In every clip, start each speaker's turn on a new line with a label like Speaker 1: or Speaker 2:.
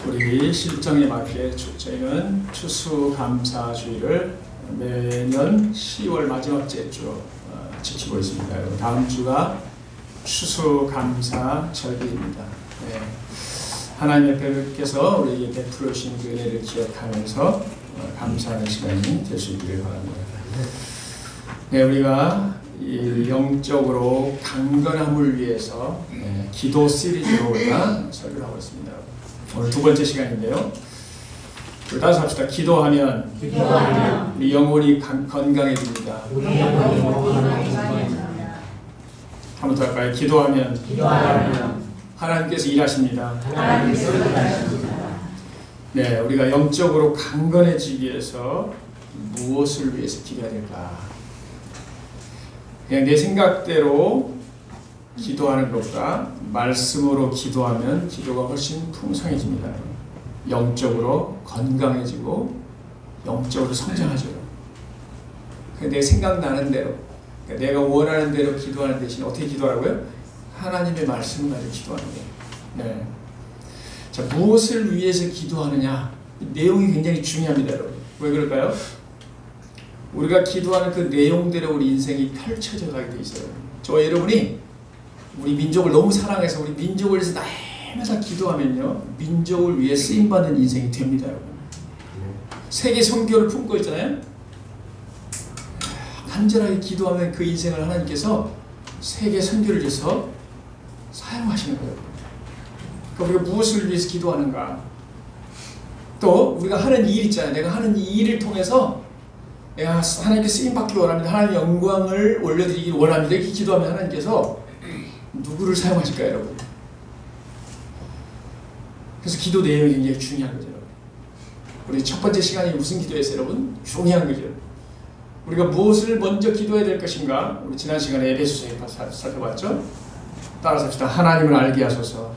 Speaker 1: 우리 실정에 맞게 저희는 추수감사주의를 매년 10월 마지막 주 지키고 있습니다. 다음 주가 추수감사절기입니다. 네. 하나님의 배우께서 우리에게 베풀어 주신 그 은혜를 기억하면서 감사하는 시간이 될 수 있기를 바랍니다. 네, 우리가 이 영적으로 강건함을 위해서 기도 시리즈로 우리가 설교를 하고 있습니다. 오늘 두 번째 시간인데요. 우리 따라서 합시다. 기도하면 우리 영혼이 건강해집니다. 한 번 더 할까요? 기도하면 하나님께서 일하십니다. 네, 우리가 영적으로 강건해지기 위해서 무엇을 위해서 기도해야 될까? 그냥 내 생각대로 기도하는 것보다 말씀으로 기도하면 기도가 훨씬 풍성해집니다. 영적으로 건강해지고 영적으로 성장하죠. 내 생각나는 대로, 그러니까 내가 원하는 대로 기도하는 대신 어떻게 기도하라고요? 하나님의 말씀을 가지고 기도하는 거예요. 네. 자, 무엇을 위해서 기도하느냐? 내용이 굉장히 중요합니다, 여러분. 왜 그럴까요? 우리가 기도하는 그 내용대로 우리 인생이 펼쳐져 가게 돼 있어요. 저와 여러분이 우리 민족을 너무 사랑해서 우리 민족을 위해서 날마다 기도하면요, 민족을 위해 쓰임받는 인생이 됩니다, 여러분. 세계 선교를 품고 있잖아요. 간절하게 기도하면 그 인생을 하나님께서 세계 선교를 위해서 사용하시는 거예요. 그러니까 우리가 무엇을 위해서 기도하는가? 또 우리가 하는 일 있잖아요. 내가 하는 이 일을 통해서 내가 하나님께 쓰임받기 원합니다. 하나님 영광을 올려드리기 원합니다. 이렇게 기도하면 하나님께서 누구를 사용하실까요, 여러분? 그래서 기도 내용이 굉장히 중요한 거죠. 우리 첫 번째 시간이 무슨 기도였어요, 여러분? 중요한 거죠. 우리가 무엇을 먼저 기도해야 될 것인가? 우리 지난 시간에 에베소서에 살펴봤죠? 따라서 합시다. 하나님을 알게 하소서.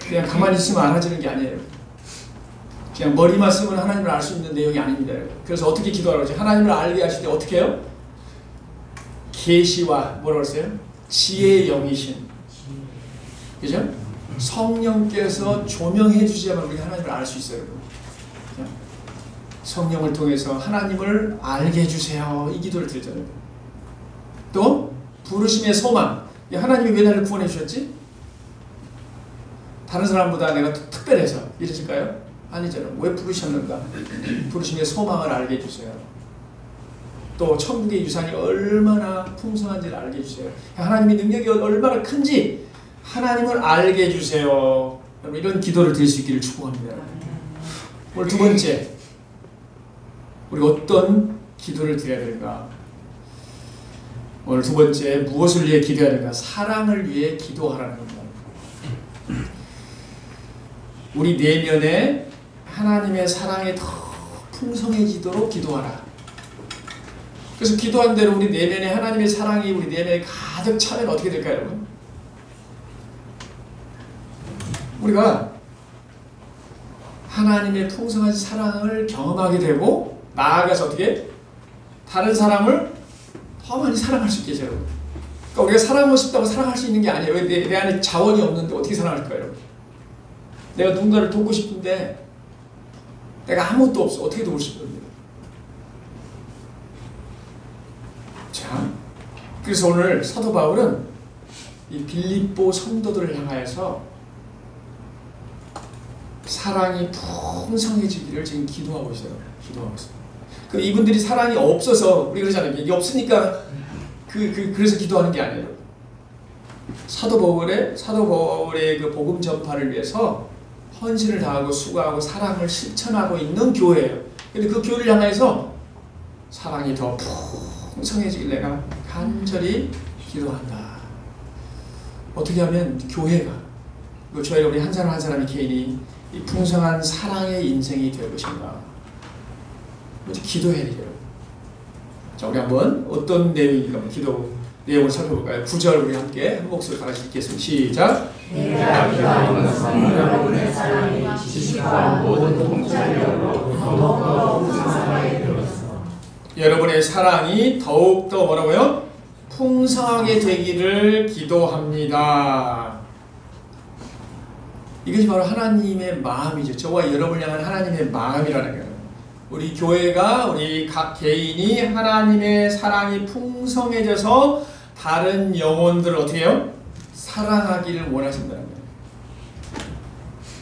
Speaker 1: 그냥 가만히 있으면 알아지는 게 아니에요. 그냥 머리만 쓰면 하나님을 알 수 있는 내용이 아닙니다. 그래서 어떻게 기도하라고 하죠? 하나님을 알게 하실 때 어떻게 해요? 계시와 뭐라고 했어요? 지혜의 영이신, 그죠? 성령께서 조명해 주셔야만 우리가 하나님을 알 수 있어요. 그죠? 성령을 통해서 하나님을 알게 해주세요. 이 기도를 드리잖아요. 또 부르심의 소망. 하나님이 왜 나를 구원해 주셨지? 다른 사람보다 내가 특별해서 이러실까요? 아니잖아요. 왜 부르셨는가? 부르심의 소망을 알게 해주세요. 또 천국의 유산이 얼마나 풍성한지를 알게 해주세요. 하나님의 능력이 얼마나 큰지 하나님을 알게 해주세요. 이런 기도를 드릴 수 있기를 축복합니다. 오늘 두 번째, 우리가 어떤 기도를 드려야 될까? 오늘 두 번째, 무엇을 위해 기도해야 될까? 사랑을 위해 기도하라는 겁니다. 우리 내면에 하나님의 사랑이 더 풍성해지도록 기도하라. 그래서 기도한 대로 우리 내면에 하나님의 사랑이 우리 내면에 가득 차면 어떻게 될까요, 여러분? 우리가 하나님의 풍성한 사랑을 경험하게 되고 나아가서 어떻게 다른 사람을 더 많이 사랑할 수 있게 해요. 그러니까 우리가 사랑하고 싶다고 사랑할 수 있는 게 아니에요. 내 안에 자원이 없는데 어떻게 사랑할까요, 여러분? 내가 누군가를 돕고 싶은데 내가 아무것도 없어. 어떻게 도울 수 있거든요. 자, 그래서 오늘 사도 바울은 이 빌립보 성도들을 향하여서 사랑이 풍성해지기를 지금 기도하고 있어요. 그 이분들이 사랑이 없어서 우리 그러잖아요. 이게 없으니까 그래서 기도하는 게 아니에요. 사도 바울의 그 복음 전파를 위해서 헌신을 다하고 수고하고 사랑을 실천하고 있는 교회예요. 근데 그 교회를 향해서 사랑이 더 풍성해지길 내가 간절히 기도한다. 어떻게 하면 교회가, 저희 우리 한 사람 한 사람의 개인이 이 풍성한 사랑의 인생이 될 것인가? 먼저 기도해야 돼요. 자, 우리 한번 어떤 내용인가 기도 내용을 살펴볼까요? 9절 우리 함께 한 목소리 다 같이 읽겠습니다. 시작.
Speaker 2: 내가 기도하는 것은 여러분의 사랑이 지식과 모든 통찰력으로 더욱더 풍성하게 되었어.
Speaker 1: 여러분의 사랑이 더욱더 뭐라고요? 풍성하게 되기를 기도합니다. 이것이 바로 하나님의 마음이죠. 저와 여러분을 향한 하나님의 마음이라는 거예요. 우리 교회가, 우리 각 개인이 하나님의 사랑이 풍성해져서 다른 영혼들을 어떻게 해요? 사랑하기를 원하신다는 거예요.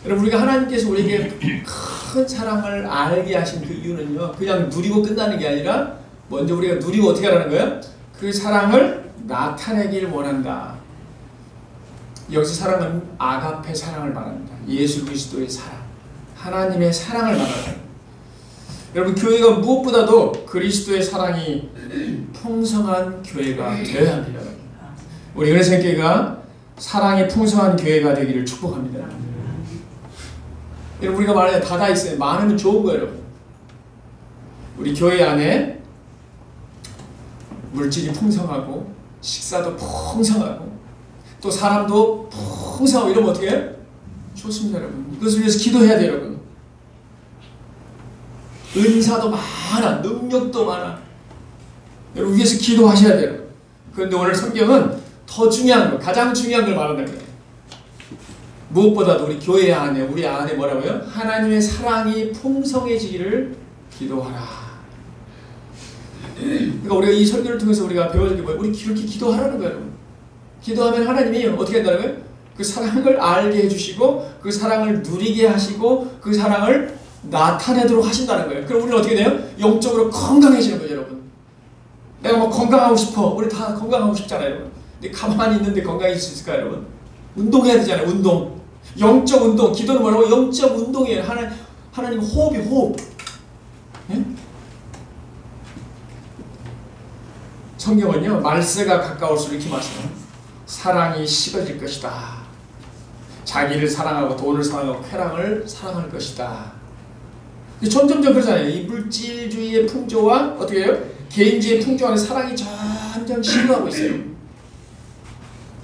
Speaker 1: 여러분, 우리가 하나님께서 우리에게 큰 사랑을 알게 하신 그 이유는요, 그냥 누리고 끝나는 게 아니라 먼저 우리가 누리고 어떻게 하라는 거예요? 그 사랑을 나타내기를 원한다. 여기서 사랑은 아가페 사랑을 말합니다. 예수 그리스도의 사랑, 하나님의 사랑을 말합니다. 여러분, 교회가 무엇보다도 그리스도의 사랑이 풍성한 교회가 되어야 합니다. 우리 은혜생교회가 사랑이 풍성한 교회가 되기를 축복합니다. 여러분, 우리가 말하는 다 있어요. 많으면 좋은 거예요, 여러분. 우리 교회 안에 물질이 풍성하고 식사도 풍성하고 또 사람도 풍성하고 이러면 어떻게 해요? 좋습니다, 여러분. 그것을 위해서 기도해야 돼요, 여러분. 은사도 많아, 능력도 많아. 여러분, 위해서 기도하셔야 돼요. 그런데 오늘 성경은 더 중요한 거, 가장 중요한 걸 말하는 거예요. 무엇보다도 우리 교회 안에, 우리 안에 뭐라고요? 하나님의 사랑이 풍성해지기를 기도하라. 그러니까 우리가 이 설교를 통해서 우리가 배워줄 게 뭐예요? 우리 이렇게 기도하라는 거예요. 기도하면 하나님이 어떻게 한다는 거예요? 그 사랑을 알게 해주시고 그 사랑을 누리게 하시고 그 사랑을 나타내도록 하신다는 거예요. 그럼 우리는 어떻게 돼요? 영적으로 건강해지는 거죠, 여러분. 내가 뭐 건강하고 싶어. 우리 다 건강하고 싶잖아요, 여러분. 근데 가만히 있는데 건강해질 수 있을까요, 여러분? 운동해야 되잖아요, 운동. 영적 운동. 기도는 뭐라고? 영적 운동이에요. 하나님 호흡이 호흡. 예? 성경은요, 말세가 가까울수록 이렇게 말씀해요. 사랑이 식어질 것이다. 자기를 사랑하고 돈을 사랑하고 쾌락을 사랑할 것이다. 점점점 그러잖아요. 이 물질주의의 풍조와 어떻게 해요? 개인주의의 풍조 안에 사랑이 점점 식어가고 있어요.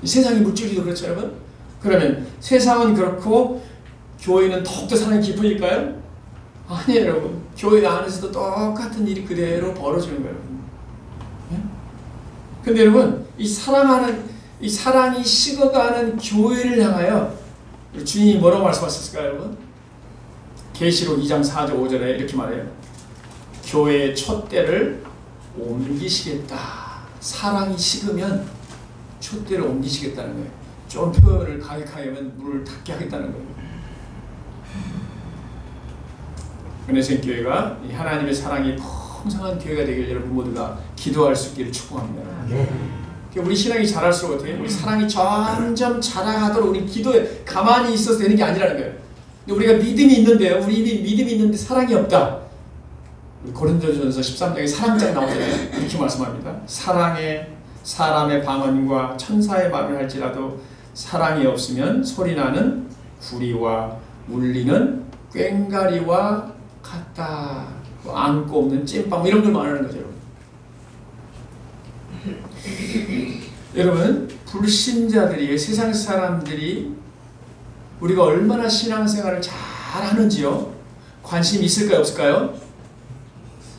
Speaker 1: 이 세상의 물질주의도 그렇죠, 여러분? 그러면 세상은 그렇고 교회는 더욱더 사랑이 깊어질까요? 아니에요, 여러분. 교회 안에서도 똑같은 일이 그대로 벌어지는 거예요, 여러분. 네? 근데 여러분, 이 사랑이 식어가는 교회를 향하여 주님이 뭐라고 말씀하셨을까요, 여러분? 계시록 2장 4절 5절에 이렇게 말해요. 교회의 촛대를 옮기시겠다. 사랑이 식으면 촛대를 옮기시겠다는 거예요. 좀 표현을 강력하게 하면 물을 닿게 하겠다는 거예요. 은혜생교회가 이 하나님의 사랑이 풍성한 교회가 되길 여러분 모두가 기도할 수 있기를 축복합니다. 우리 신앙이 자랄수록 어떻게 우리 사랑이 점점 자라가도록 우리 기도에 가만히 있어서 되는 게 아니라는 거예요. 우리가 믿음이 있는데요. 우리 믿음이 있는데 사랑이 없다. 고린도전서 13장에 사랑장 나오잖아요. 이렇게 말씀합니다. 사랑에 사람의 방언과 천사의 말을 할지라도 사랑이 없으면 소리나는 구리와 울리는 꽹가리와 같다. 안고 없는 찐빵 이런 걸 말하는 거죠. 여러분, 불신자들이 세상 사람들이 우리가 얼마나 신앙생활을 잘 하는지요? 관심 있을까요? 없을까요?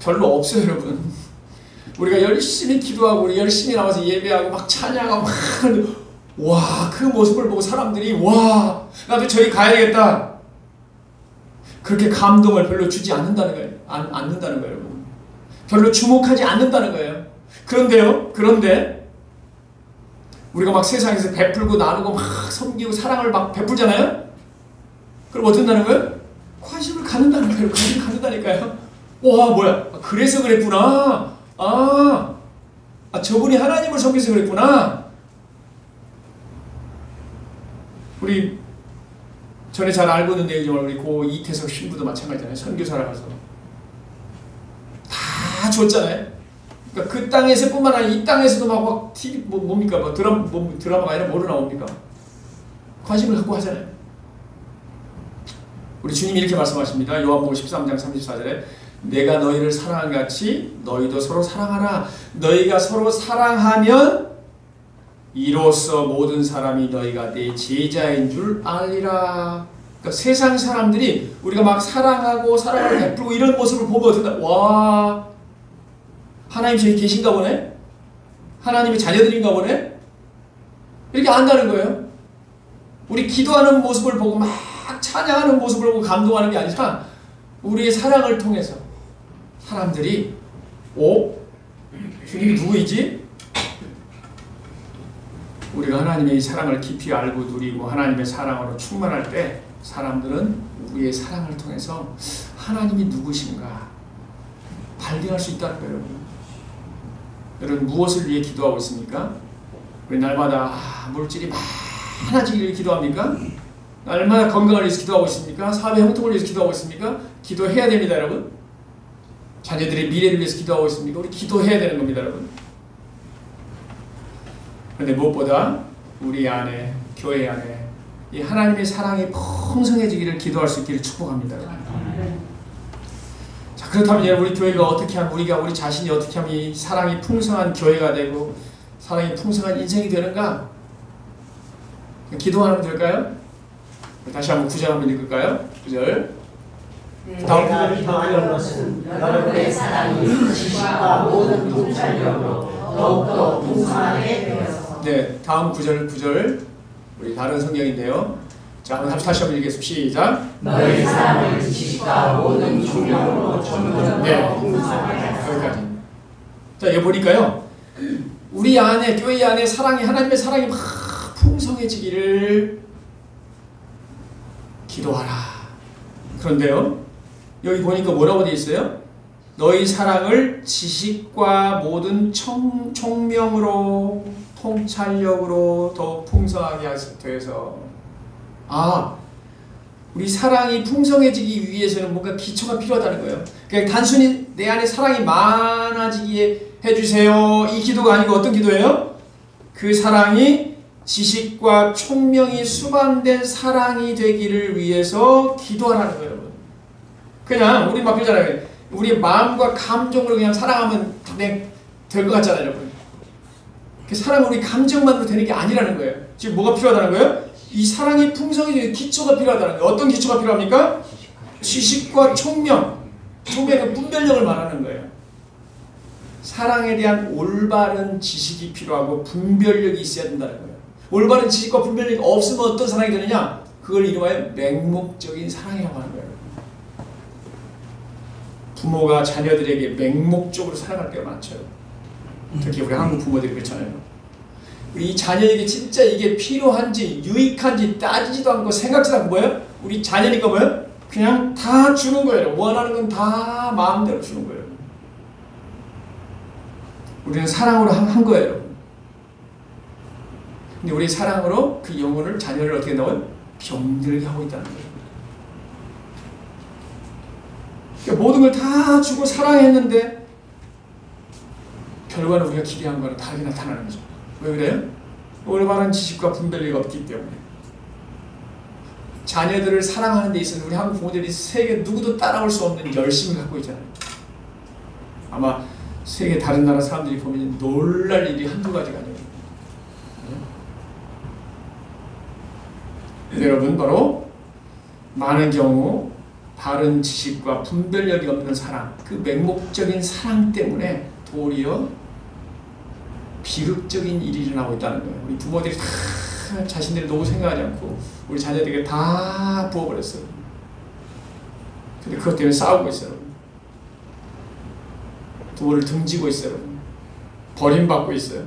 Speaker 1: 별로 없어요, 여러분. 우리가 열심히 기도하고 우리 열심히 나와서 예배하고 막 찬양하고 막 하는데 와, 그 모습을 보고 사람들이 와, 나도 저기 가야 되겠다. 그렇게 감동을 별로 주지 않는다는 거예요. 않는다는 거예요, 여러분. 별로 주목하지 않는다는 거예요. 그런데 우리가 막 세상에서 베풀고 나누고 막 섬기고 사랑을 막 베풀잖아요? 그럼 어떻게 된다는 거예요? 관심을 갖는다는 거예요. 관심을 갖는다니까요. 와, 뭐야. 그래서 그랬구나. 저분이 하나님을 섬겨서 그랬구나. 우리 전에 잘 알고 있는 내용이지만 우리 고 이태석 신부도 마찬가지잖아요. 선교사라서 다 줬잖아요. 그러니까 그 땅에서 뿐만 아니라 이 땅에서도 막 TV 뭡니까? 막 드라마가 아니라 뭐로 나옵니까? 관심을 갖고 하잖아요. 우리 주님이 이렇게 말씀하십니다. 요한복음 13장 34절에 내가 너희를 사랑한 같이 너희도 서로 사랑하라. 너희가 서로 사랑하면 이로써 모든 사람이 너희가 내 제자인 줄 알리라. 그러니까 세상 사람들이 우리가 막 사랑하고 사랑을 베풀고 이런 모습을 보면 어떻게 와, 하나님 저기 계신가 보네? 하나님의 자녀들인가 보네? 이렇게 안다는 거예요. 우리 기도하는 모습을 보고 막 찬양하는 모습을 보고 감동하는 게 아니라 우리의 사랑을 통해서 사람들이 주님이 누구이지? 우리가 하나님의 사랑을 깊이 알고 누리고 하나님의 사랑으로 충만할 때 사람들은 우리의 사랑을 통해서 하나님이 누구신가 발견할 수 있다는 거예요, 여러분. 여러분 무엇을 위해 기도하고 있습니까? 우리 날마다 물질이 많아지기를 기도합니까? 날마다 건강을 위해서 기도하고 있습니까? 사회 형통을 위해서 기도하고 있습니까? 기도해야 됩니다, 여러분. 자녀들의 미래를 위해서 기도하고 있습니까? 우리 기도해야 되는 겁니다, 여러분. 그런데 무엇보다 우리 안에, 교회 안에 이 하나님의 사랑이 풍성해지기를 기도할 수 있기를 축복합니다. 자, 그렇다면 여러분 우리 교회가 어떻게 하면 우리 자신이 어떻게 하면 이 사랑이 풍성한 교회가 되고 사랑이 풍성한 인생이 되는가? 기도하면 될까요? 다시 한번 9절 한번 읽을까요? 9절.
Speaker 2: 내가 기도하는 것은 여러분의 사랑이 지식과 모든 통찰력으로 더욱더 풍성하게 되어서.
Speaker 1: 네, 다음 9절 우리 다른 성경인데요. 자, 한번 다시 한번 읽겠습니다. 시작.
Speaker 2: 너희 사랑을 지식과 모든 총명으로 점점 더 풍성하게 하소서.
Speaker 1: 여기까지. 자, 여기 보니까요. 우리 안에, 교회 안에 사랑이, 하나님의 사랑이 막 풍성해지기를 기도하라. 그런데요, 여기 보니까 뭐라고 되어 있어요? 너희 사랑을 지식과 모든 총명으로 통찰력으로 더 풍성하게 하셔서 우리 사랑이 풍성해지기 위해서는 뭔가 기초가 필요하다는 거예요. 그냥 단순히 내 안에 사랑이 많아지게 해주세요 이 기도가 아니고 어떤 기도예요? 그 사랑이 지식과 총명이 수반된 사랑이 되기를 위해서 기도하라는 거예요, 여러분. 그냥 우리 막 그러잖아요. 우리 마음과 감정으로 그냥 사랑하면 될 것 같잖아요, 여러분. 그 사랑은 우리 감정만으로 되는 게 아니라는 거예요. 지금 뭐가 필요하다는 거예요? 이 사랑이 풍성해지는 기초가 필요하다는 거예요. 어떤 기초가 필요합니까? 지식과 총명. 총명은 분별력을 말하는 거예요. 사랑에 대한 올바른 지식이 필요하고 분별력이 있어야 된다는 거예요. 올바른 지식과 분별력이 없으면 어떤 사랑이 되느냐? 그걸 이름하여 맹목적인 사랑이라고 하는 거예요. 부모가 자녀들에게 맹목적으로 사랑할 때가 많죠. 특히 우리 한국 부모들이 그렇잖아요. 우리 자녀에게 진짜 이게 필요한지 유익한지 따지지도 않고 생각지도 않고 뭐예요? 우리 자녀니까 뭐예요? 그냥 다 주는 거예요. 원하는 건 다 마음대로 주는 거예요. 우리는 사랑으로 한 거예요. 근데 우리 사랑으로 그 영혼을, 자녀를 어떻게 한다고요? 병들게 하고 있다는 거예요. 그러니까 모든 걸 다 주고 사랑했는데 결과는 우리가 기대한 거랑 다르게 나타나는 거죠. 왜 그래요? 올바른 지식과 분별력이 없기 때문에. 자녀들을 사랑하는 데 있어서 우리 한국 부모들이 세계 누구도 따라올 수 없는 열심을 갖고 있잖아요. 아마 세계 다른 나라 사람들이 보면 놀랄 일이 한두 가지가 아니에요. 여러분 바로 많은 경우 바른 지식과 분별력이 없는 사랑, 그 맹목적인 사랑 때문에 도리어 비극적인 일이 일어나고 있다는 거예요. 우리 부모들이 다 자신들이 노후 생각하지 않고 우리 자녀들에게 다 부어버렸어요. 근데 그것 때문에 싸우고 있어요. 부모를 등지고 있어요. 버림받고 있어요.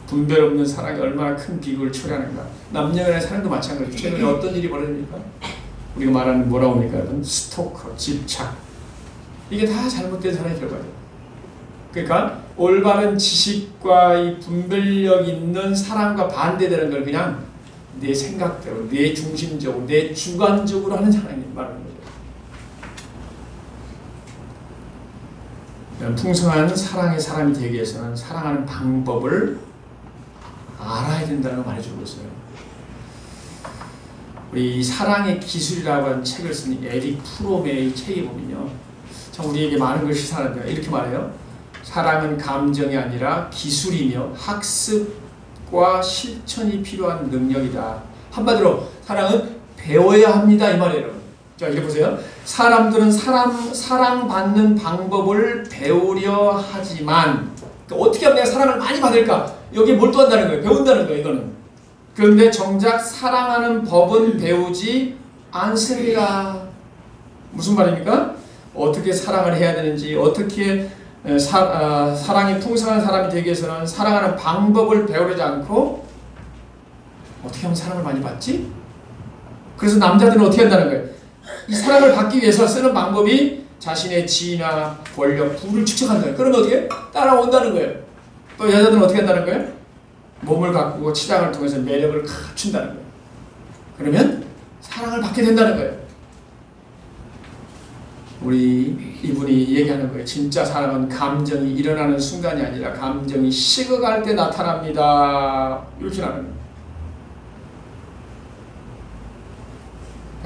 Speaker 1: 분별 없는 사랑이 얼마나 큰 비극을 초래하는가. 남녀간의 사랑도 마찬가지죠. 최근에 어떤 일이 벌어집니까? 우리가 말하는 뭐라고 합니까? 스토커, 집착. 이게 다 잘못된 사랑의 결과죠. 그러니까 올바른 지식과 이 분별력 있는 사랑과 반대되는 걸 그냥 내 생각대로, 내 중심적으로, 내 주관적으로 하는 사랑이 말하는 거죠. 풍성한 사랑의 사람이 되기 위해서는 사랑하는 방법을 알아야 된다는 걸 말해주고 있어요. 우리 사랑의 기술이라고 하는 책을 쓴 에릭 프롬의 책에 보면요, 참 우리에게 많은 걸 시사하는데 이렇게 말해요. 사랑은 감정이 아니라 기술이며 학습과 실천이 필요한 능력이다. 한마디로 사랑은 배워야 합니다 이 말이에요. 자, 이렇게 보세요. 사람들은 사랑받는 방법을 배우려 하지만 어떻게 하면 내가 사랑을 많이 받을까? 여기에 몰두한다는 거예요. 배운다는 거예요. 이거는. 그런데 정작 사랑하는 법은 배우지 않습니다. 무슨 말입니까? 어떻게 사랑을 해야 되는지, 어떻게 사랑이 풍성한 사람이 되기 위해서는 사랑하는 방법을 배우지 않고 어떻게 하면 사랑을 많이 받지? 그래서 남자들은 어떻게 한다는 거예요? 이 사랑을 받기 위해서 쓰는 방법이 자신의 지위나 권력, 부를 축적한다는 거예요. 그러면 어떻게? 따라온다는 거예요. 또 여자들은 어떻게 한다는 거예요? 몸을 가꾸고 치장을 통해서 매력을 갖춘다는 거예요. 그러면 사랑을 받게 된다는 거예요. 우리 이분이 얘기하는 거예요. 진짜 사랑은 감정이 일어나는 순간이 아니라 감정이 식어갈 때 나타납니다. 이렇게 하는 거예요.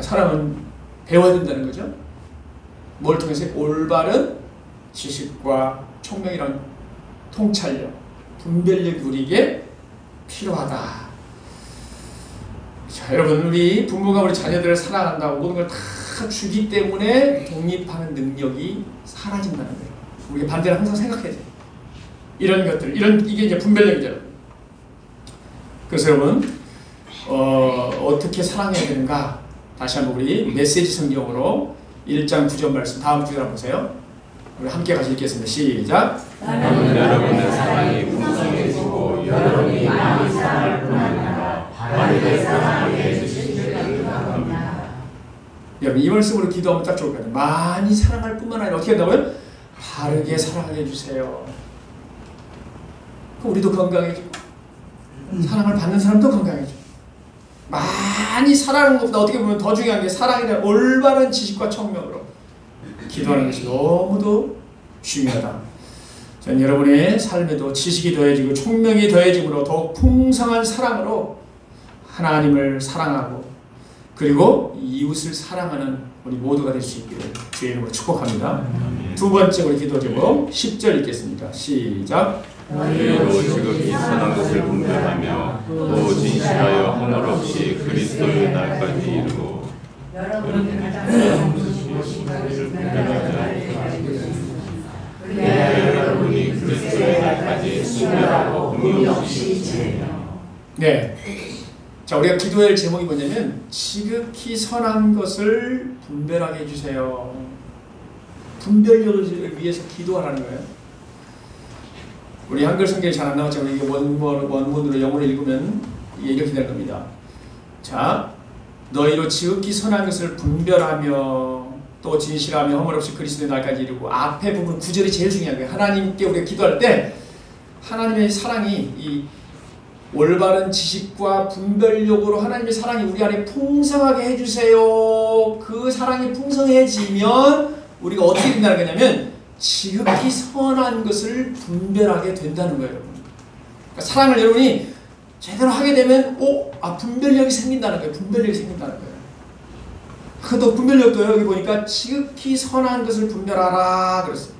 Speaker 1: 사랑은 배워야 된다는 거죠. 뭘 통해서? 올바른 지식과 총명이란 통찰력, 분별력이 우리에게 필요하다. 자, 여러분, 우리 부모가 우리 자녀들을 사랑한다고 모든 걸 다 주기 때문에 독립하는 능력이 사라진다는 거예요. 우리가 반대로 항상 생각해야 돼요. 이런 것들, 이게 이제 분별력이죠. 그래서 여러분, 어떻게 사랑해야 되는가? 다시 한번 우리 메시지 성경으로 1장 9절 말씀 다음 주에 보세요. 우리 함께 같이 읽겠습니다. 시작.
Speaker 3: 여러분의 사랑이 풍성해지고 여러분이 많이 사랑할 뿐 아니라 바르게 사랑하게 해주시기를 기도합니다.
Speaker 1: 여러분 이 말씀으로 기도하면 딱 좋을 것 같아요. 많이 사랑할 뿐만 아니라 어떻게 한다고요? 바르게 사랑하게 해주세요. 그럼 우리도 건강해지고 사랑을 받는 사람도 건강해지고 많이 사랑하는 것보다 어떻게 보면 더 중요한 게 사랑에 대한 올바른 지식과 청명으로 기도하는 것이 너무도 중요하다. 전 여러분의 삶에도 지식이 더해지고 총명이 더해짐으로 더욱 풍성한 사랑으로 하나님을 사랑하고 그리고 이웃을 사랑하는 우리 모두가 될 수 있기를 주의 이름으로 축복합니다. 두 번째 우리 기도 제목 10절 읽겠습니다. 시작.
Speaker 3: 너희로 지극히 선한 것을 분별하며 또 진실하여 허물 없이 그리스도의 날까지 이르고 여러분이 가장 여러분이 그리스도의 날까지 순결하고 흠이 없이 지내며.
Speaker 1: 네. 자, 우리가 기도할 제목이 뭐냐면 지극히 선한 것을 분별하게 해주세요. 분별력을 위해서 기도하라는 거예요. 우리 한글 성경이 잘 안 나왔지만 이게 원문으로 영어로 읽으면 이렇게 될 겁니다. 자, 너희로 지극히 선한 것을 분별하며 또 진실하며 허물 없이 그리스도의 날까지 이루고 앞에 부분 9절이 제일 중요한 거예요. 하나님께 우리가 기도할 때 하나님의 사랑이 이 올바른 지식과 분별력으로 하나님의 사랑이 우리 안에 풍성하게 해주세요. 그 사랑이 풍성해지면 우리가 어떻게 된다는 거냐면 지극히 선한 것을 분별하게 된다는 거예요, 여러분. 그러니까 사랑을 여러분이 제대로 하게 되면 분별력이 생긴다는 거예요. 분별력이 생긴다는 거예요. 또 분별력도 여기 보니까 지극히 선한 것을 분별하라 그랬어요.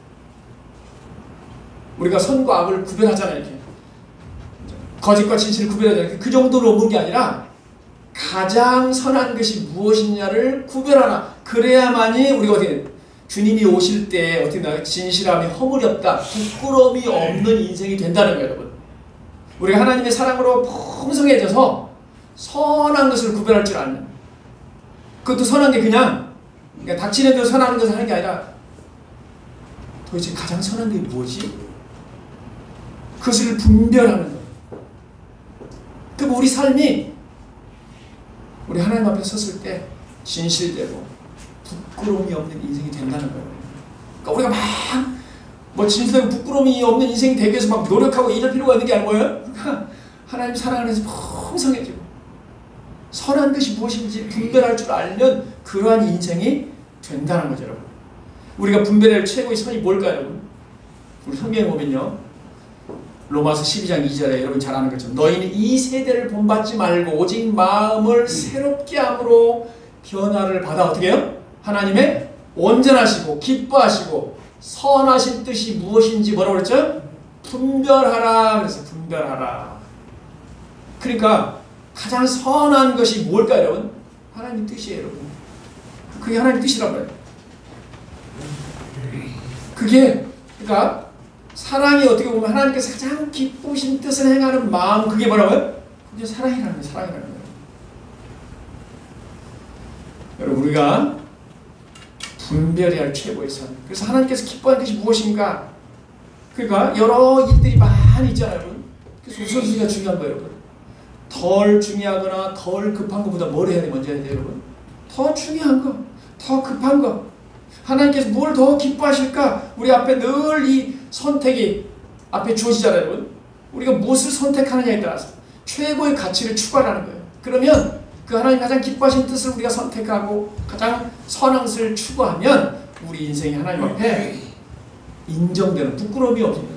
Speaker 1: 우리가 선과 악을 구별하잖아요, 이렇게. 거짓과 진실을 구별하잖아요. 그 정도로 온 게 아니라 가장 선한 것이 무엇이냐를 구별하라. 그래야만이 우리가 어떻게 주님이 오실 때 어떻게 나요? 진실함이 허물이 없다, 부끄러움이 없는 인생이 된다는 거예요, 여러분. 우리가 하나님의 사랑으로 풍성해져서 선한 것을 구별할 줄 아는, 그것도 선한 게 그냥 닥치는 대로 선한 것을 하는 게 아니라 도대체 가장 선한 게 뭐지? 그것을 분별하는 거예요. 그럼 우리 삶이 우리 하나님 앞에 섰을 때 진실되고 부끄러움이 없는 인생이 된다는 거예요. 그러니까 우리가 막 진실되고 부끄러움이 없는 인생이 되기 위해서 막 노력하고 이럴 필요가 있는 게 아니고요. 그러니까 하나님 사랑 안에서 풍성해지고 선한 것이 무엇인지 분별할 줄 알면 그러한 인생이 된다는 거죠, 여러분. 우리가 분별할 최고의 선이 뭘까요, 여러분? 우리 성경에 보면요, 로마서 12장 2절에 여러분 잘 아는 것처럼 너희는 이 세대를 본받지 말고 오직 마음을 새롭게 함으로 변화를 받아 어떻게 해요? 하나님의 온전하시고 기뻐하시고 선하신 뜻이 무엇인지 뭐라고 그랬죠? 분별하라. 그래서 분별하라. 그러니까 가장 선한 것이 뭘까요, 여러분? 하나님 뜻이에요, 여러분. 그게 하나님 뜻이란 말이에요. 그게 그러니까 사랑이 어떻게 보면 하나님께서 가장 기쁘신 뜻을 행하는 마음, 그게 뭐라고요? 그게 사랑이라는 거예요. 사랑이라는 거예요. 여러분, 우리가 분별해야 할 최고의 선. 그래서 하나님께서 기뻐하는 것이 무엇인가? 그러니까 여러 일들이 많이 있잖아요, 여러분. 그래서 우선순위가 중요한 거예요, 여러분. 덜 중요하거나 덜 급한 것보다 뭘 해야 돼? 먼저 해야 돼요, 여러분. 더 중요한 거, 더 급한 거. 하나님께서 뭘 더 기뻐하실까? 우리 앞에 늘 이 선택이 앞에 주어지잖아요, 여러분. 우리가 무엇을 선택하느냐에 따라서 최고의 가치를 추구하라는 거예요. 그러면 그 하나님 가장 기뻐하신 뜻을 우리가 선택하고 가장 선한 것을 추구하면 우리 인생이 하나님 앞에 인정되는, 부끄러움이 없는,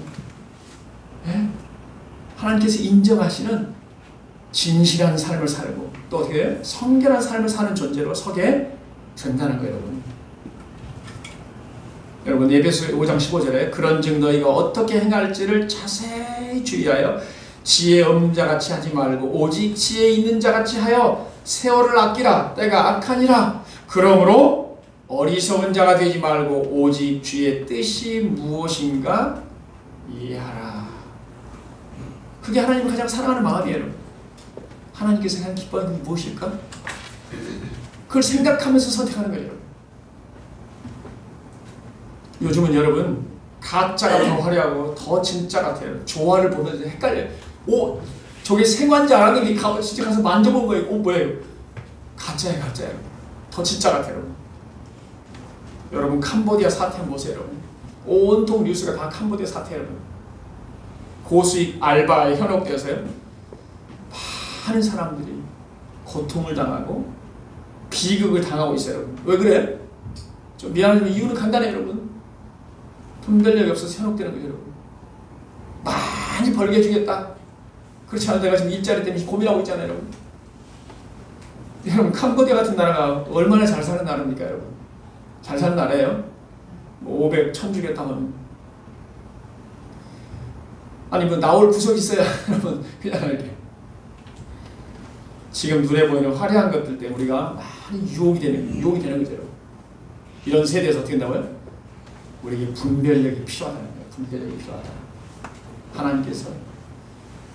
Speaker 1: 하나님께서 인정하시는 진실한 삶을 살고 또 어떻게 해요? 성결한 삶을 사는 존재로 서게 된다는 거예요, 여러분. 여러분, 에베소 5장 15절에 그런즉 너희가 어떻게 행할지를 자세히 주의하여 지혜 없는 자같이 하지 말고 오직 지혜 있는 자같이 하여 세월을 아끼라. 때가 악하니라. 그러므로 어리석은 자가 되지 말고 오직 주의 뜻이 무엇인가 이해하라. 그게 하나님을 가장 사랑하는 마음이에요. 하나님께서 가장 기뻐하는 게 무엇일까? 그걸 생각하면서 선택하는 거예요. 요즘은 여러분 가짜가 더 화려하고 더 진짜 같아요. 조화를 보면 헷갈려요. 오, 저게 생화인지 알았는데 진짜 가서 만져본 거예요. 오, 뭐예요? 가짜예요, 가짜예요. 더 진짜 같아요. 여러분 캄보디아 사태 한번 보세요, 여러분. 온통 뉴스가 다 캄보디아 사태예요, 여러분. 고수익 알바에 현혹되어서요, 많은 사람들이 고통을 당하고 비극을 당하고 있어요, 여러분. 왜 그래? 좀 미안하지만 이유는 간단해요, 여러분. 분별력이 없어서 현혹되는 거예요, 여러분. 많이 벌게 해주겠다. 그렇지 않아도 내가 지금 일자리 때문에 고민하고 있잖아요, 여러분. 여러분, 캄보디아 같은 나라가 얼마나 잘 사는 나라입니까, 여러분? 잘 사는 나라예요? 500, 1000주겠다 하면. 아니, 뭐, 나올 구석이 있어야, 여러분, 그냥 이렇게. 지금 눈에 보이는 화려한 것들 때문에 우리가 많이 유혹이 되는 거죠, 여러분. 이런 세대에서 어떻게 된다고요? 우리에게 분별력이 필요하다는 거예요. 분별력이 필요하다. 하나님께서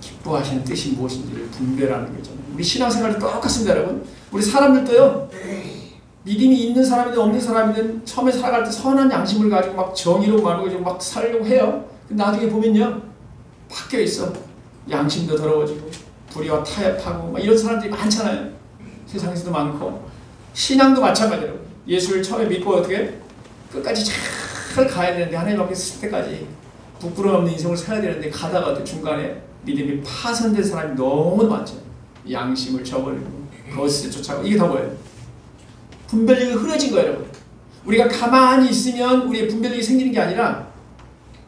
Speaker 1: 기뻐하시는 뜻이 무엇인지를 분별하는 거죠. 우리 신앙생활도 똑같습니다, 여러분. 우리 사람들도요, 믿음이 있는 사람이든 없는 사람이든 처음에 살아갈 때 선한 양심을 가지고 막 정의로 말하고 막 살려고 해요. 근데 나중에 보면요, 바뀌어 있어. 양심도 더러워지고 불의와 타협하고 막 이런 사람들이 많잖아요. 세상에서도 많고. 신앙도 마찬가지예요. 예수를 처음에 믿고 어떻게 끝까지 잘 가야 되는데 하나님 앞에 있을 때까지 부끄러움 없는 인생을 살아야 되는데 가다가 중간에 믿음이 파손된 사람이 너무 많죠. 양심을 저버리고 거짓을 쫓아가고. 이게 다 뭐예요? 분별력이 흐려진 거예요, 여러분. 우리가 가만히 있으면 우리의 분별력이 생기는 게 아니라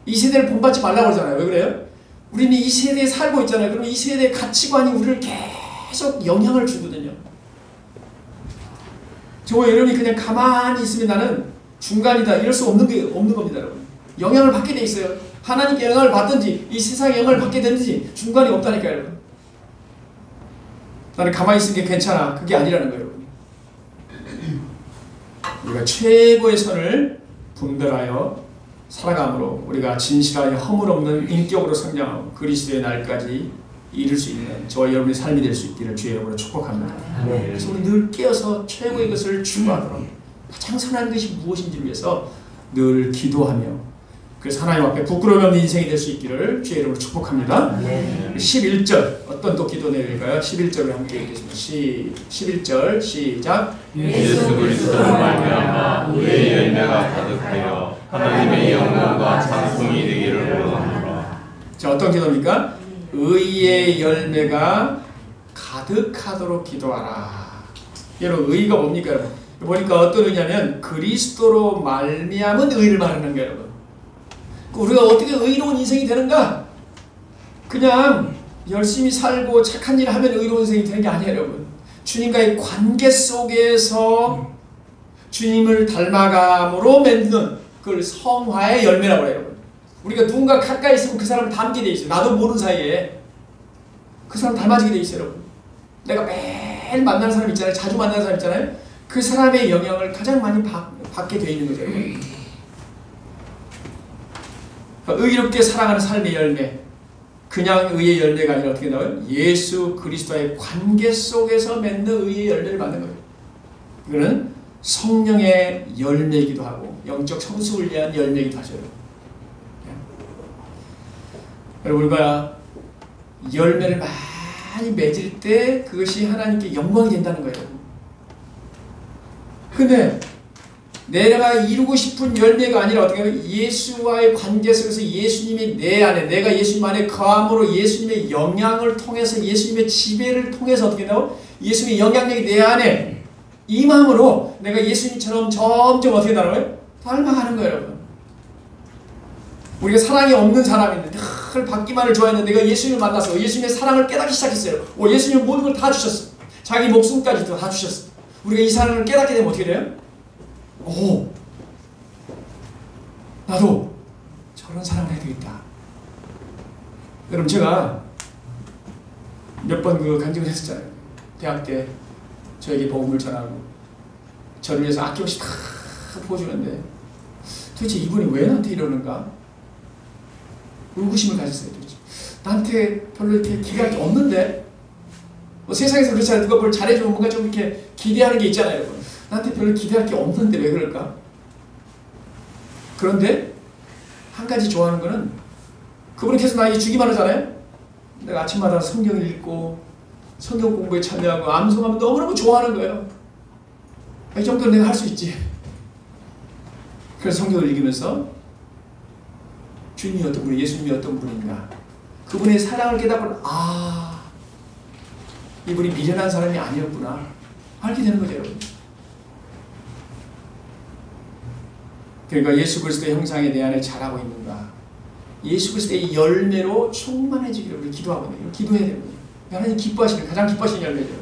Speaker 1: 이 세대를 본받지 말라고 그러잖아요. 왜 그래요? 우리는 이 세대에 살고 있잖아요. 그럼 이 세대의 가치관이 우리를 계속 영향을 주거든요. 저와 여러분이 그냥 가만히 있으면 나는 중간이다 이럴 수 없는 겁니다, 여러분. 영향을 받게 돼 있어요. 하나님께 영향을 받든지 이 세상에 영향을 받게 되든지 중간이 없다니까요, 여러분. 나는 가만히 있는 게 괜찮아. 그게 아니라는 거예요. 여러분. 우리가 최고의 선을 분별하여 살아감으로 우리가 진실하여 허물 없는 인격으로 성장하고 그리스도의 날까지 이룰 수 있는 저와 여러분의 삶이 될 수 있기를 주의 이름으로 축복합니다. 그래서 우리 늘 깨어서 최고의 것을 추구하도록 가장 선한 것이 무엇인지를 위해서 늘 기도하며 그래서 하나님 앞에 부끄러움 없는 인생이 될 수 있기를 주의 이름으로 축복합니다. 11절 어떤 또 기도 내용일까요? 11절을 함께 읽겠습니다. 11절 시작.
Speaker 3: 예수 그리스도로 말미암아 의의 열매가 가득하여 하나님의 영광과 찬송이 되기를 원하노라.
Speaker 1: 자, 어떤 기도입니까? 의의 열매가 가득하도록 기도하라. 여러분 의가 뭡니까? 여러분? 보니까 어떤 의냐면 그리스도로 말미암은 의를 말하는 거예요. 여러분. 우리가 어떻게 의로운 인생이 되는가? 그냥 열심히 살고 착한 일을 하면 의로운 인생이 되는 게 아니에요. 여러분. 주님과의 관계 속에서 주님을 닮아감으로 맺는 그걸 성화의 열매라고 해요. 여러분. 우리가 누군가 가까이 있으면 그 사람을 닮게 돼 있어요. 나도 모르는 사이에 그 사람 닮아지게 돼 있어요. 여러분. 내가 매일 만나는 사람 있잖아요. 자주 만나는 사람 있잖아요. 그 사람의 영향을 가장 많이 받게 돼 있는 거죠. 여러분. 의롭게 살아가는 삶의 열매, 그냥 의의 열매가 아니라 어떻게 나와요? 예수 그리스도의 관계 속에서 맺는 의의 열매를 받는 거예요. 이거는 성령의 열매이기도 하고 영적 성숙을 위한 열매이기도 하죠. 여러분 우리가 열매를 많이 맺을 때 그것이 하나님께 영광이 된다는 거예요. 근데 내가 이루고 싶은 열매가 아니라 어떻게 하면 예수와의 관계 속에서 예수님이 내 안에, 내가 예수님 안에 거함으로 예수님의 영향을 통해서 예수님의 지배를 통해서 어떻게 된다고? 예수님의 영향력이 내 안에 임함으로 내가 예수님처럼 점점 어떻게 된다고요? 닮아가는 거예요. 여러분. 우리가 사랑이 없는 사람인데 늘 받기만을 좋아했는데 내가 예수님을 만나서 예수님의 사랑을 깨닫기 시작했어요. 예수님은 모든 걸 다 주셨어. 자기 목숨까지도 다 주셨어. 우리가 이 사랑을 깨닫게 되면 어떻게 돼요? 나도 저런 사랑을 해야 되겠다. 여러분 제가 몇 번 그 간증을 했었잖아요. 대학 때 저에게 복음을 전하고 저를 위해서 아낌없이 다 보여주는데 도대체 이분이 왜 나한테 이러는가? 의구심을 가졌어요. 도대체. 나한테 별로 이렇게 기대할 게 없는데 세상에서 그렇잖아요. 누가 뭘 잘해주면 뭔가 좀 이렇게 기대하는 게 있잖아요. 여러분. 나한테 별로 기대할 게 없는데 왜 그럴까? 그런데 한 가지 좋아하는 거는 그분이 계속 나에게 주기만 하잖아요. 내가 아침마다 성경을 읽고 성경 공부에 참여하고 암송하면 너무너무 좋아하는 거예요. 이 정도는 내가 할 수 있지. 그래서 성경을 읽으면서 주님이 어떤 분이 예수님이 어떤 분인가 그분의 사랑을 깨닫고 이분이 미련한 사람이 아니었구나 알게 되는 거죠. 여러분. 그러니까 예수 그리스도의 형상이 내 안에 자라고 있는가 예수 그리스도의 열매로 충만해지기를 우리 기도하거든요. 기도해야 됩니다. 하나님 기뻐하시는 가장 기뻐하시는 열매죠.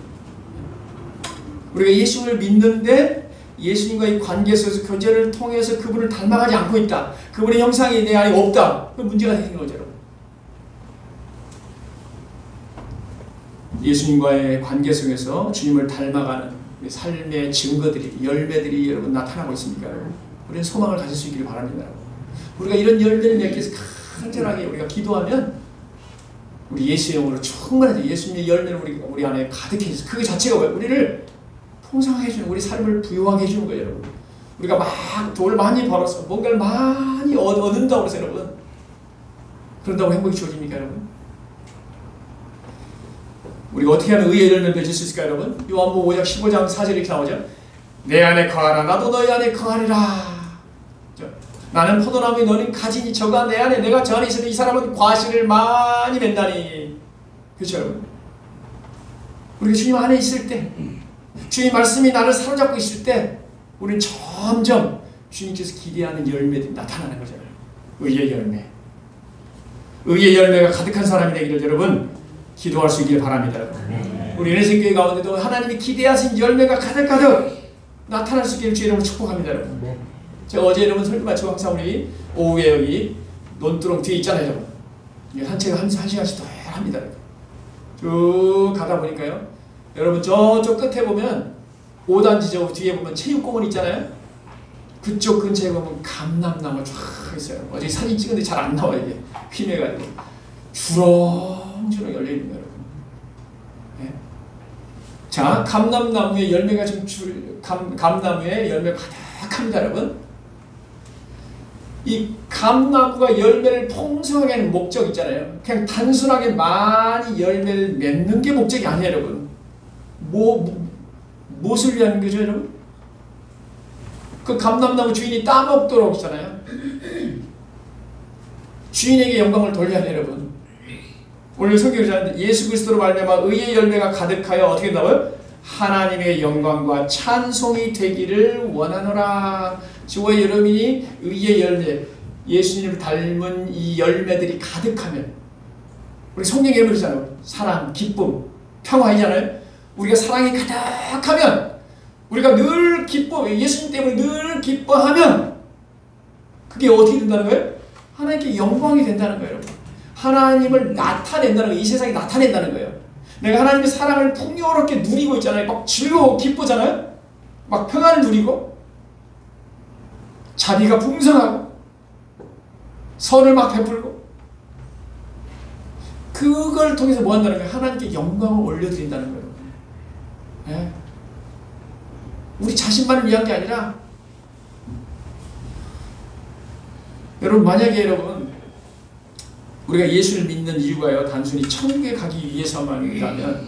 Speaker 1: 우리가 예수를 믿는데 예수님과의 관계 속에서 교제를 통해서 그분을 닮아가지 않고 있다. 그분의 형상이 내 안에 없다. 그건 문제가 생기는 거죠. 여러분. 예수님과의 관계 속에서 주님을 닮아가는 삶의 증거들이 열매들이 여러분 나타나고 있습니까? 여러분? 우리는 소망을 가질 수 있기를 바랍니다. 우리가 이런 열매를 맺기 위해서 간절하게 우리가 기도하면 우리 예수의 영으로 충만해져 예수님의 열매를 우리 안에 가득해 있어. 그 자체가 뭐예요? 우리를 풍성하게 해주는 우리 삶을 부유하게 해주는 거예요. 여러분. 우리가 막 돈을 많이 벌어서 뭔가를 많이 얻는다고 그래서 여러분 그런다고 행복이 주어집니까 여러분? 우리가 어떻게 하면 의의 열매를 맺을 수 있을까요 여러분? 요한복음 5장 15장 4절 이렇게 나오죠. 내 안에 거하라 나도 너희 안에 거하리라. 나는 포도나무에 너는 가지니 저가 내 안에 내가 저 안에 있으니 이 사람은 과실을 많이 맺나니. 그렇죠 여러분? 우리가 주님 안에 있을 때 주님 말씀이 나를 사로잡고 있을 때 우리는 점점 주님께서 기대하는 열매들이 나타나는 거죠. 의의 열매. 의의 열매가 가득한 사람이 되기를 여러분 기도할 수 있기를 바랍니다. 우리 인생교회 가운데도 하나님이 기대하신 열매가 가득가득 나타날 수 있기를 주의 이름으로 축복합니다. 여러분. 제가 어제 여러분 설교 마치고 항상 우리 오후에 여기 논두렁 뒤에 있잖아요. 여러분. 산책을 한 시간씩 더 합니다. 쭉 가다 보니까요. 여러분 저쪽 끝에 보면 5단지저 뒤에 보면 체육공원 있잖아요. 그쪽 근처에 보면 감람나무 쫙 있어요. 어제 사진 찍었는데 잘 안 나와 이게 휘매가지고 주렁주렁 열려 있는 거예요. 여러분. 네. 자, 감람나무에 열매가 지금 감나무에 열매가 가득합니다, 여러분. 이 감나무가 열매를 풍성하게 하는 목적 있잖아요. 그냥 단순하게 많이 열매를 맺는 게 목적이 아니에요, 여러분. 무엇을 위한 거죠, 여러분? 그 감람나무 주인이 따먹도록 있잖아요. 주인에게 영광을 돌려야 해요, 여러분. 오늘 설교자는 예수 그리스도로 말미암아 의의 열매가 가득하여 어떻게 나와요? 하나님의 영광과 찬송이 되기를 원하노라. 저와 여러분이 의의 열매, 예수님을 닮은 이 열매들이 가득하면, 우리 성경에 그러잖아요. 사랑, 기쁨, 평화이잖아요. 우리가 사랑이 가득하면, 우리가 늘 기뻐, 예수님 때문에 늘 기뻐하면, 그게 어떻게 된다는 거예요? 하나님께 영광이 된다는 거예요, 여러분. 하나님을 나타낸다는 거예요. 이 세상에 나타낸다는 거예요. 내가 하나님의 사랑을 풍요롭게 누리고 있잖아요. 막 즐거워, 기쁘잖아요. 막 평안을 누리고, 자비가 풍성하고, 선을 막 베풀고, 그걸 통해서 뭐 한다는 거예요? 하나님께 영광을 올려드린다는 거예요. 네? 우리 자신만을 위한 게 아니라, 여러분, 만약에 여러분, 우리가 예수를 믿는 이유가요, 단순히 천국에 가기 위해서만이라면,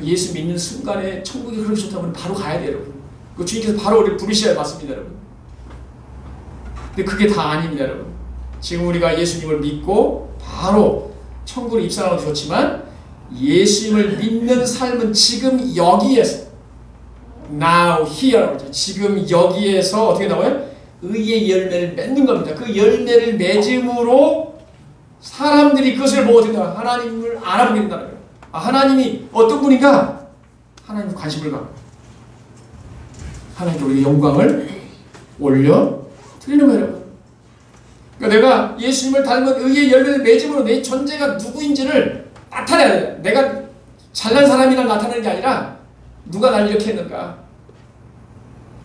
Speaker 1: 예수 믿는 순간에 천국이 그렇게 좋다면 바로 가야 돼요, 여러분. 그 주님께서 바로 우리 부르셔야 맞습니다, 여러분. 근데 그게 다 아닙니다, 여러분. 지금 우리가 예수님을 믿고 바로 천국으로 입성하는 것도 좋지만, 예수님을 믿는 삶은 지금 여기에서, now, here라고 하죠. 지금 여기에서 어떻게 나와요? 의의 열매를 맺는 겁니다. 그 열매를 맺음으로 사람들이 그것을 보고 된다. 하나님을 알아보게 된다는 거예요. 아, 하나님이 어떤 분인가? 하나님 관심을 갖고 하나님께 우리의 영광을 올려드리는 거예요. 그러니까 내가 예수님을 닮은 의의 열매를 맺음으로 내 존재가 누구인지를 나타내야 돼요. 내가 잘난 사람이라 나타내는 게 아니라 누가 날 이렇게 했는가?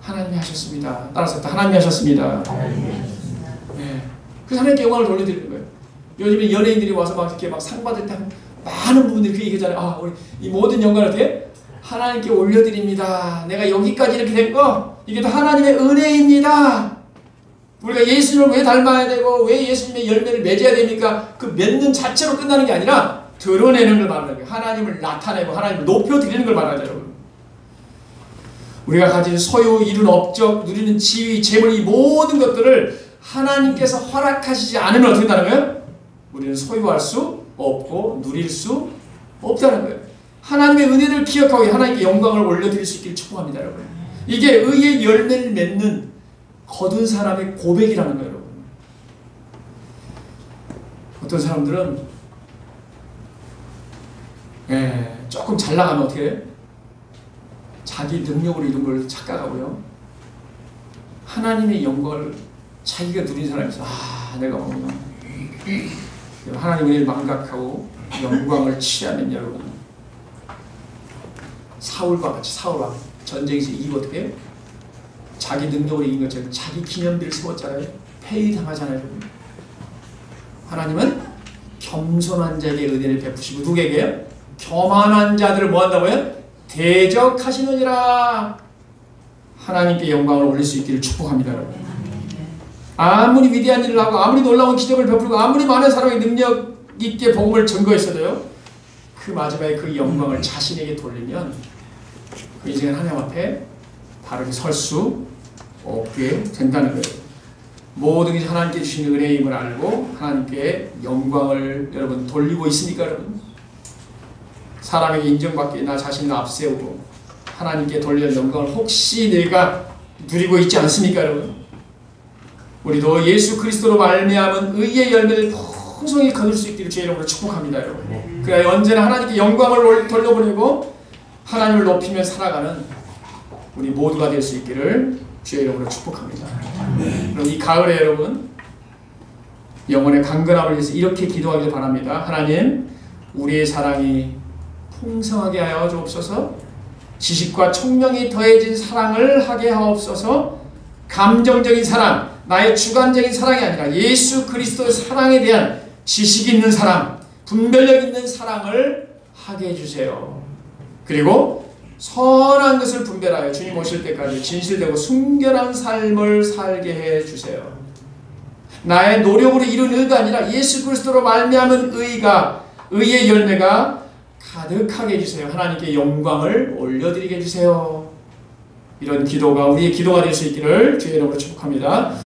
Speaker 1: 하나님이 하셨습니다. 따라서 하나님이 하셨습니다. 네. 그 하나님께 영광을 돌려드리는 거예요. 요즘에 연예인들이 와서 막 이렇게 막 상 받을 때 많은 부분들이 그 얘기잖아요. 아, 우리 이 모든 영광을 어떻게 하나님께 올려드립니다. 내가 여기까지 이렇게 된 거, 이게 다 하나님의 은혜입니다. 우리가 예수님을 왜 닮아야 되고 왜 예수님의 열매를 맺어야 됩니까? 그 맺는 자체로 끝나는 게 아니라 드러내는 걸 말하는 거예요. 하나님을 나타내고 하나님을 높여드리는 걸 말하죠, 여러분. 우리가 가진 소유, 이룬 업적, 누리는 지위, 재물, 이 모든 것들을 하나님께서 허락하시지 않으면 어떻게 된다는 거예요? 우리는 소유할 수 없고 누릴 수 없다는 거예요. 하나님의 은혜를 기억하고 하나님께 영광을 올려드릴 수 있기를 축복합니다, 여러분. 이게 의의 열매를 맺는 거둔 사람의 고백이라는 거예요, 여러분. 어떤 사람들은 조금 잘 나가면 어떻게 해요? 자기 능력으로 이룬 걸 착각하고요. 하나님의 영광을 자기가 누린 사람이 있어. 아, 내가 하나님의 망각하고 영광을 취하면 여러분, 사울과 같이 사울왕 전쟁에서 이기고 어떻게 해요? 자기 능력으로 이긴 것처럼 자기 기념비를 세웠잖아요. 폐위당하잖아요. 하나님은 겸손한 자에게 은혜를 베푸시고 누구에게요? 교만한 자들을 뭐 한다고요? 대적하시느니라. 하나님께 영광을 올릴 수 있기를 축복합니다, 여러분. 아무리 위대한 일을 하고 아무리 놀라운 기적을 베풀고 아무리 많은 사람의 능력 있게 복음을 전거했어도요, 그 마지막에 그 영광을 자신에게 돌리면 그 인생은 하나님 앞에 바르게 설 수 없게 된다는 거예요. 모든 것이 하나님께 주신 은혜임을 알고 하나님께 영광을 여러분 돌리고 있습니까, 여러분? 사람에게 인정받기 나 자신을 앞세우고 하나님께 돌리는 영광을 혹시 내가 누리고 있지 않습니까, 여러분? 우리도 예수 그리스도로 말미암은 의의 열매를 풍성히 거둘 수 있기를 주의 이름으로 축복합니다, 여러분. 그래야 언제나 하나님께 영광을 돌려보내고 하나님을 높이며 살아가는 우리 모두가 될 수 있기를 주의 이름으로 축복합니다. 그럼 이 가을에 여러분, 영혼의 강건함을 위해서 이렇게 기도하길 바랍니다. 하나님, 우리의 사랑이 풍성하게 하여 주옵소서. 지식과 총명이 더해진 사랑을 하게 하옵소서. 감정적인 사랑, 나의 주관적인 사랑이 아니라 예수 그리스도의 사랑에 대한 지식 있는 사랑, 분별력 있는 사랑을 하게 해주세요. 그리고 선한 것을 분별하여 주님 오실 때까지 진실되고 순결한 삶을 살게 해주세요. 나의 노력으로 이룬 의가 아니라 예수 그리스도로 말미암은 의의 열매가 가득하게 해주세요. 하나님께 영광을 올려드리게 해주세요. 이런 기도가 우리의 기도가 될 수 있기를 주의 이름으로 축복합니다.